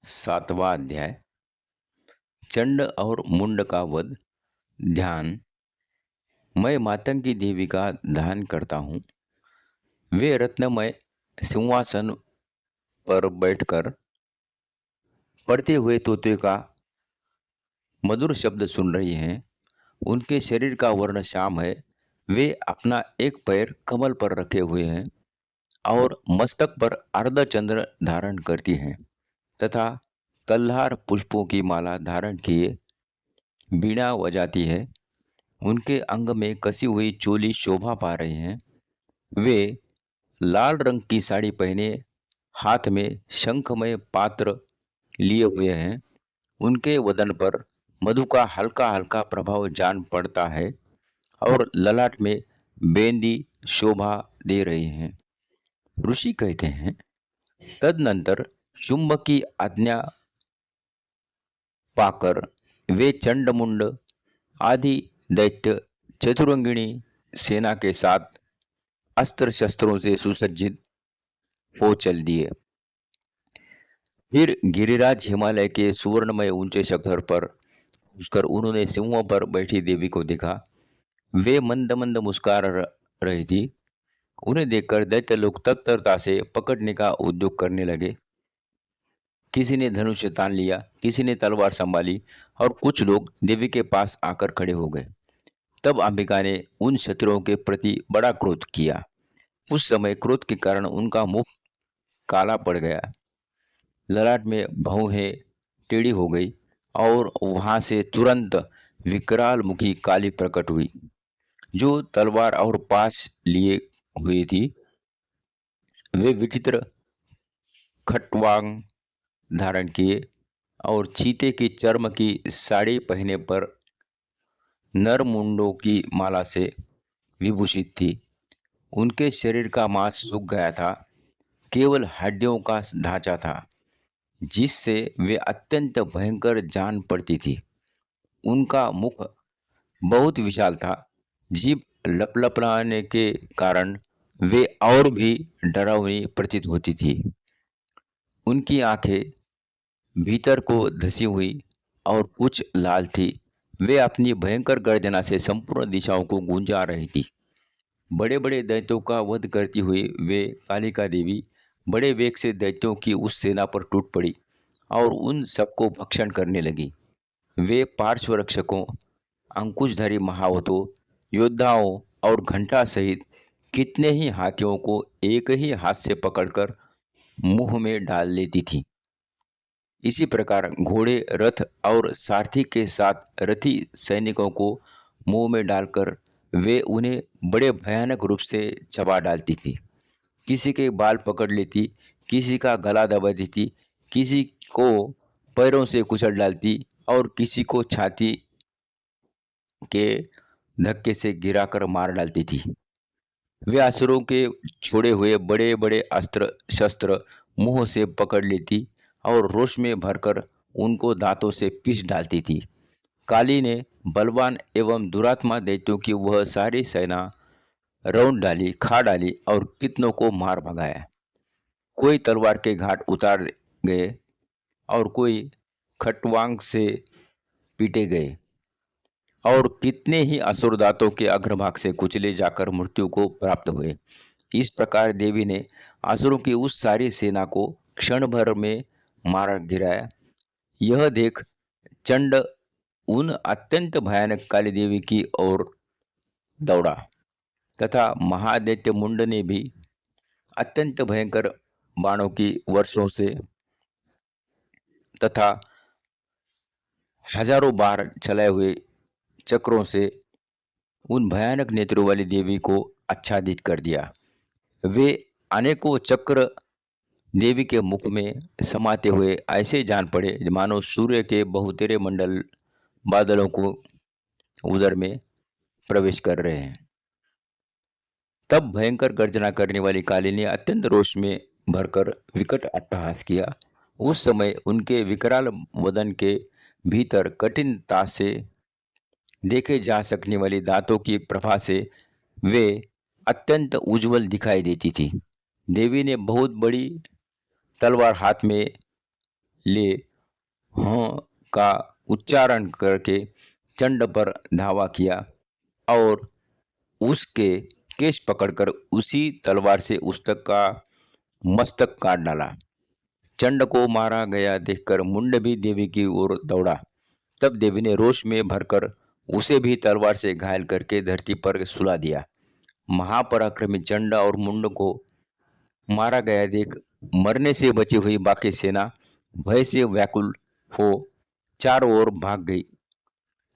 सातवां अध्याय चंड और मुंड का वध। ध्यान। मैं मातंगी देवी का ध्यान करता हूँ। वे रत्नमय सिंहासन पर बैठकर पढ़ते हुए तोते का मधुर शब्द सुन रही हैं। उनके शरीर का वर्ण श्याम है। वे अपना एक पैर कमल पर रखे हुए हैं और मस्तक पर अर्धचंद्र धारण करती हैं तथा कल्हार पुष्पों की माला धारण किए बीड़ा बजाती है। उनके अंग में कसी हुई चोली शोभा पा रही हैं। वे लाल रंग की साड़ी पहने हाथ में शंखमय पात्र लिए हुए हैं। उनके वदन पर मधु का हल्का हल्का प्रभाव जान पड़ता है और ललाट में बेंदी शोभा दे रही हैं। ऋषि कहते हैं, तदनंतर शुंभ की आज्ञा पाकर वे चंडमुंड आदि दैत्य चतुरंगिणी सेना के साथ अस्त्र शस्त्रों से सुसज्जित हो चल दिए। फिर गिरिराज हिमालय के सुवर्णमय ऊंचे शिखर पर पहुंचकर उन्होंने सिंहों पर बैठी देवी को देखा। वे मंद मंद मुस्कुरा रही थी। उन्हें देखकर दैत्य लोग तत्परता से पकड़ने का उद्योग करने लगे। किसी ने धनुष तान लिया, किसी ने तलवार संभाली और कुछ लोग देवी के पास आकर खड़े हो गए। तब अंबिका ने उन शत्रुओं के प्रति बड़ा क्रोध किया। उस समय क्रोध के कारण उनका मुख काला पड़ गया, ललाट में भौहें टेढ़ी हो गई और वहां से तुरंत विकराल मुखी काली प्रकट हुई, जो तलवार और पाश लिए हुई थी। वे विचित्र खटवांग धारण किए और चीते की चर्म की साड़ी पहने पर नर मुंडों की माला से विभूषित थी। उनके शरीर का मांस सूख गया था, केवल हड्डियों का ढांचा था, जिससे वे अत्यंत भयंकर जान पड़ती थी। उनका मुख बहुत विशाल था। जीभ लपलपाने के कारण वे और भी डरावनी प्रतीत होती थी। उनकी आंखें भीतर को धसी हुई और कुछ लाल थी। वे अपनी भयंकर गर्जना से संपूर्ण दिशाओं को गूंजा रही थी। बड़े बड़े दैत्यों का वध करती हुई वे कालिका देवी बड़े वेग से दैत्यों की उस सेना पर टूट पड़ी और उन सबको भक्षण करने लगी। वे पार्श्व रक्षकों, अंकुशधारी महावतों, योद्धाओं और घंटा सहित कितने ही हाथियों को एक ही हाथ से पकड़कर मुंह में डाल लेती थी। इसी प्रकार घोड़े, रथ और सारथी के साथ रथी सैनिकों को मुंह में डालकर वे उन्हें बड़े भयानक रूप से चबा डालती थी। किसी के बाल पकड़ लेती, किसी का गला दबा देती, किसी को पैरों से कुचल डालती और किसी को छाती के धक्के से गिराकर मार डालती थी। वे असुरों के छोड़े हुए बड़े बड़े अस्त्र शस्त्र मुंह से पकड़ लेती और रोष में भरकर उनको दांतों से पीस डालती थी। काली ने बलवान एवं दुरात्मा दैत्यों की वह सारी सेना रौंद डाली, खा डाली और कितनों को मार भगाया। कोई तलवार के घाट उतार गए और कोई खटवांग से पीटे गए और कितने ही असुर दांतों के अग्रभाग से कुचले जाकर मृत्यु को प्राप्त हुए। इस प्रकार देवी ने असुरों की उस सारी सेना को क्षण भर में मार गिराया। यह देख चंड उन अत्यंत भयानक काली देवी की ओर दौड़ा तथा महादैत्य मुंड ने भी अत्यंत भयंकर बाणों की वर्षों से तथा हजारों बार चलाए हुए चक्रों से उन भयानक नेत्रों वाली देवी को आच्छादित कर दिया। वे अनेकों चक्र देवी के मुख में समाते हुए ऐसे जान पड़े मानो सूर्य के बहुतेरे मंडल बादलों को उदर में प्रवेश कर रहे हैं। तब भयंकर गर्जना करने वाली काली ने अत्यंत रोष में भरकर विकट अट्टहास किया। उस समय उनके विकराल वदन के भीतर कठिनता से देखे जा सकने वाली दांतों की प्रभा से वे अत्यंत उज्जवल दिखाई देती थी। देवी ने बहुत बड़ी तलवार हाथ में ले हाँ का उच्चारण करके चंड पर धावा किया और उसके केश पकड़कर उसी तलवार से उस्तक का मस्तक काट डाला। चंड को मारा गया देखकर मुंड भी देवी की ओर दौड़ा। तब देवी ने रोष में भरकर उसे भी तलवार से घायल करके धरती पर सुला दिया। महापराक्रमी चंड और मुंड को मारा गया देख मरने से बची हुई बाकी सेना भय से व्याकुल हो चारों ओर भाग गई।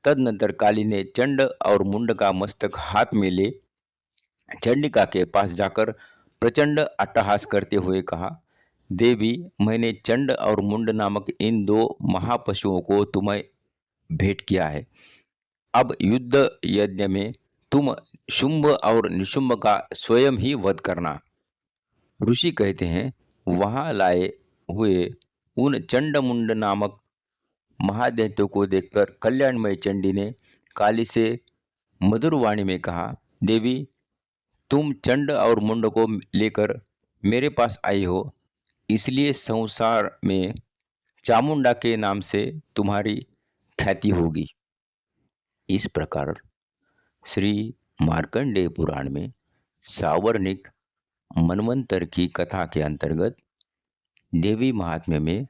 तदनंतर काली ने चंड और मुंड का मस्तक हाथ में ले चंडिका के पास जाकर प्रचंड अट्टहास करते हुए कहा, देवी, मैंने चंड और मुंड नामक इन दो महापशुओं को तुम्हें भेंट किया है। अब युद्ध यज्ञ में तुम शुंभ और निशुंभ का स्वयं ही वध करना। ऋषि कहते हैं, वहां लाए हुए उन चंड मुंड नामक महादैत्यों को देखकर कल्याणमय चंडी ने काली से मधुर वाणी में कहा, देवी, तुम चंड और मुंड को लेकर मेरे पास आई हो, इसलिए संसार में चामुंडा के नाम से तुम्हारी ख्याति होगी। इस प्रकार श्री मार्कंडेय पुराण में सावर्णिक मनवंतर की कथा के अंतर्गत देवी महात्म्य में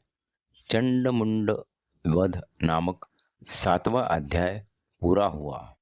चंड मुंड वध नामक 7वां अध्याय पूरा हुआ।